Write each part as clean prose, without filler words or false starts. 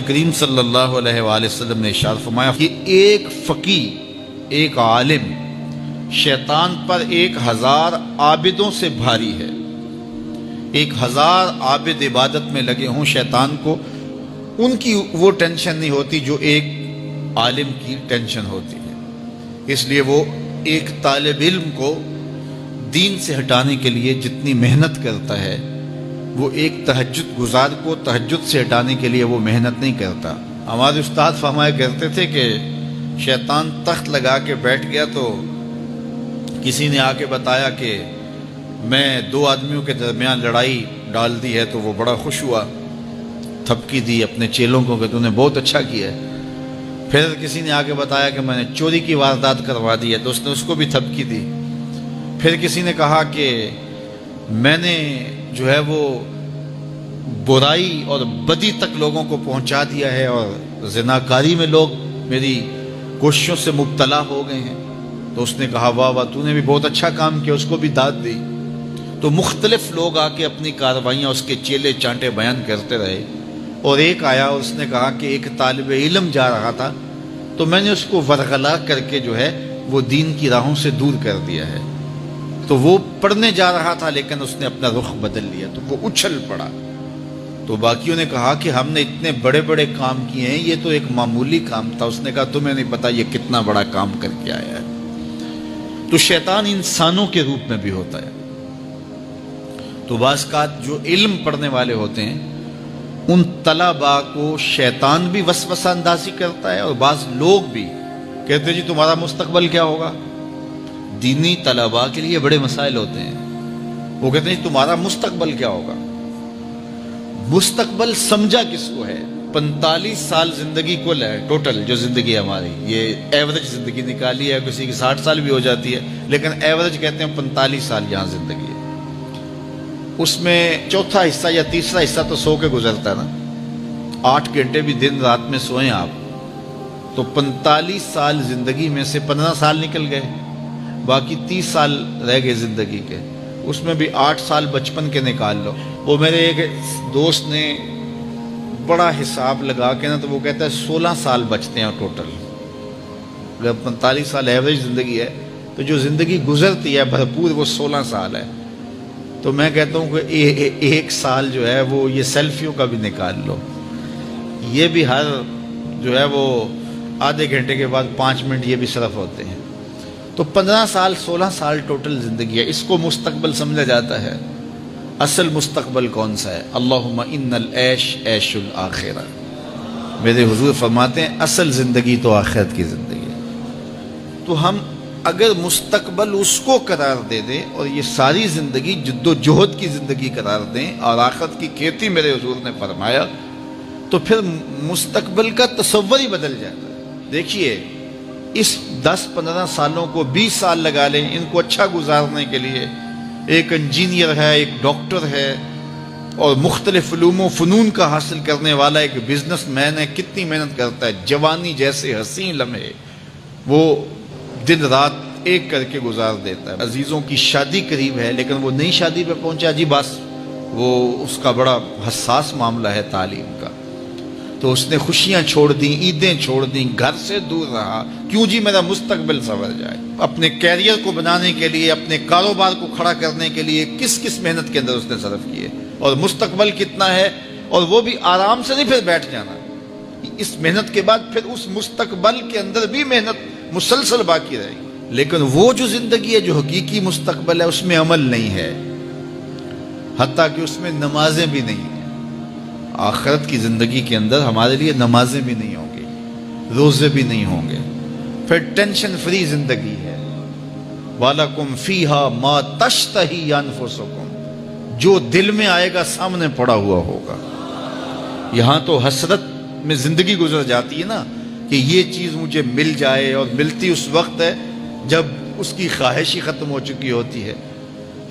کریم صلی اللہ علیہ وآلہ وسلم نے ارشاد فرمایا کہ ایک فقیہ، ایک عالم شیطان پر 1000 عابدوں سے بھاری ہے۔ 1000 عابد عبادت میں لگے ہوں شیطان کو، ان کی وہ ٹینشن نہیں ہوتی جو ایک عالم کی ٹینشن ہوتی ہے۔ اس لیے وہ ایک طالب علم کو دین سے ہٹانے کے لیے جتنی محنت کرتا ہے، وہ ایک تہجد گزار کو تہجد سے ہٹانے کے لیے وہ محنت نہیں کرتا۔ ہمارے استاد فرمایا کرتے تھے کہ شیطان تخت لگا کے بیٹھ گیا تو کسی نے آ کے بتایا کہ میں 2 آدمیوں کے درمیان لڑائی ڈال دی ہے، تو وہ بڑا خوش ہوا، تھپکی دی اپنے چیلوں کو کہ تو نے بہت اچھا کیا ہے۔ پھر کسی نے آ کے بتایا کہ میں نے چوری کی واردات کروا دی ہے، تو اس نے اس کو بھی تھپکی دی۔ پھر کسی نے کہا کہ میں نے جو ہے وہ برائی اور بدی تک لوگوں کو پہنچا دیا ہے اور زناکاری میں لوگ میری کوششوں سے مبتلا ہو گئے ہیں، تو اس نے کہا واہ واہ تو نے بھی بہت اچھا کام کیا، اس کو بھی داد دی۔ تو مختلف لوگ آ کے اپنی کارروائیاں اس کے چیلے چانٹے بیان کرتے رہے، اور ایک آیا اور اس نے کہا کہ ایک طالب علم جا رہا تھا تو میں نے اس کو ورغلا کر کے جو ہے وہ دین کی راہوں سے دور کر دیا ہے۔ تو وہ پڑھنے جا رہا تھا لیکن اس نے اپنا رخ بدل لیا، تو وہ اچھل پڑا۔ تو باقیوں نے کہا کہ ہم نے اتنے بڑے بڑے کام کیے ہیں، یہ تو ایک معمولی کام تھا۔ اس نے کہا تمہیں نہیں پتا یہ کتنا بڑا کام کر کے آیا ہے۔ تو شیطان انسانوں کے روپ میں بھی ہوتا ہے۔ تو بعض اوقات جو علم پڑھنے والے ہوتے ہیں ان طلباء کو شیطان بھی وسوسہ اندازی کرتا ہے، اور بعض لوگ بھی کہتے ہیں جی تمہارا مستقبل کیا ہوگا۔ دینی طلباء کے لیے بڑے مسائل ہوتے ہیں، وہ کہتے ہیں جی تمہارا مستقبل کیا ہوگا۔ مستقبل سمجھا کس کو ہے؟ 45 سال زندگی کل ہے، ٹوٹل جو زندگی ہے ہماری، یہ ایوریج زندگی نکالی ہے، کسی کی 60 سال بھی ہو جاتی ہے، لیکن ایوریج کہتے ہیں 45 سال یہاں زندگی ہے۔ اس میں چوتھا حصہ یا تیسرا حصہ تو سو کے گزرتا ہے نا، 8 گھنٹے بھی دن رات میں سوئیں آپ، تو 45 سال زندگی میں سے 15 سال نکل گئے، باقی 30 سال رہ گئے زندگی کے۔ اس میں بھی 8 سال بچپن کے نکال لو۔ وہ میرے ایک دوست نے بڑا حساب لگا کے نا، تو وہ کہتا ہے 16 سال بچتے ہیں ٹوٹل۔ جب 45 سال ایوریج زندگی ہے تو جو زندگی گزرتی ہے بھرپور وہ 16 سال ہے۔ تو میں کہتا ہوں کہ 1 سال جو ہے وہ یہ سیلفیوں کا بھی نکال لو، یہ بھی ہر جو ہے وہ آدھے گھنٹے کے بعد 5 منٹ یہ بھی صرف ہوتے ہیں۔ تو 15 سال 16 سال ٹوٹل زندگی ہے، اس کو مستقبل سمجھا جاتا ہے۔ اصل مستقبل کون سا ہے؟ اللہم ان العیش عیش الآخرہ۔ میرے حضور فرماتے ہیں اصل زندگی تو آخرت کی زندگی ہے۔ تو ہم اگر مستقبل اس کو قرار دے دیں اور یہ ساری زندگی جد و جہد کی زندگی قرار دیں اور آخرت کی کھیتی میرے حضور نے فرمایا، تو پھر مستقبل کا تصور ہی بدل جاتا ہے۔ دیکھیے اس 10-15 سالوں کو 20 سال لگا لیں ان کو اچھا گزارنے کے لیے۔ ایک انجینئر ہے، ایک ڈاکٹر ہے، اور مختلف علوم و فنون کا حاصل کرنے والا ایک بزنس مین ہے، کتنی محنت کرتا ہے۔ جوانی جیسے حسین لمحے وہ دن رات ایک کر کے گزار دیتا ہے۔ عزیزوں کی شادی قریب ہے لیکن وہ نئی شادی پہ پہنچا جی، بس وہ اس کا بڑا حساس معاملہ ہے تعلیم کا، تو اس نے خوشیاں چھوڑ دیں، عیدیں چھوڑ دیں، گھر سے دور رہا، کیوں جی میرا مستقبل سنور جائے۔ اپنے کیریئر کو بنانے کے لیے، اپنے کاروبار کو کھڑا کرنے کے لیے کس کس محنت کے اندر اس نے صرف کیے، اور مستقبل کتنا ہے، اور وہ بھی آرام سے نہیں پھر بیٹھ جانا، اس محنت کے بعد پھر اس مستقبل کے اندر بھی محنت مسلسل باقی رہے گی۔ لیکن وہ جو زندگی ہے جو حقیقی مستقبل ہے اس میں عمل نہیں ہے، حتیٰ کہ اس میں نمازیں بھی نہیں ہیں۔ آخرت کی زندگی کے اندر ہمارے لیے نمازیں بھی نہیں ہوں گی، روزے بھی نہیں ہوں گے، پھر ٹینشن فری زندگی ہے۔ وَلَكُمْ فِيهَا مَا تَشْتَهِي أَنفُسُكُمْ، جو دل میں آئے گا سامنے پڑا ہوا ہوگا۔ یہاں تو حسرت میں زندگی گزر جاتی ہے نا کہ یہ چیز مجھے مل جائے، اور ملتی اس وقت ہے جب اس کی خواہش ہی ختم ہو چکی ہوتی ہے۔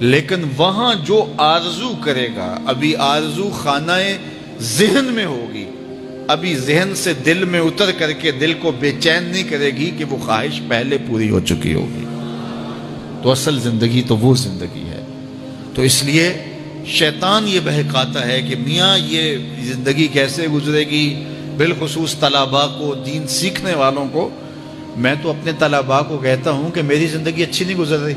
لیکن وہاں جو آرزو کرے گا، ابھی آرزو خانہ ذہن میں ہوگی، ابھی ذہن سے دل میں اتر کر کے دل کو بے چین نہیں کرے گی کہ وہ خواہش پہلے پوری ہو چکی ہوگی۔ تو اصل زندگی تو وہ زندگی ہے۔ تو اس لیے شیطان یہ بہکاتا ہے کہ میاں یہ زندگی کیسے گزرے گی، بالخصوص طلباء کو، دین سیکھنے والوں کو، میں تو اپنے طلباء کو کہتا ہوں کہ میری زندگی اچھی نہیں گزر رہی،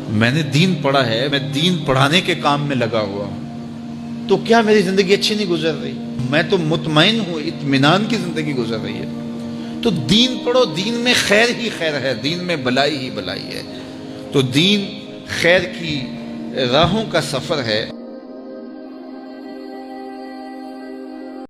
میں نے دین پڑھا ہے، میں دین پڑھانے کے کام میں لگا ہوا ہوں، تو کیا میری زندگی اچھی نہیں گزر رہی؟ میں تو مطمئن ہوں، اطمینان کی زندگی گزر رہی ہے۔ تو دین پڑھو، دین میں خیر ہی خیر ہے، دین میں بلائی ہی بلائی ہے۔ تو دین خیر کی راہوں کا سفر ہے۔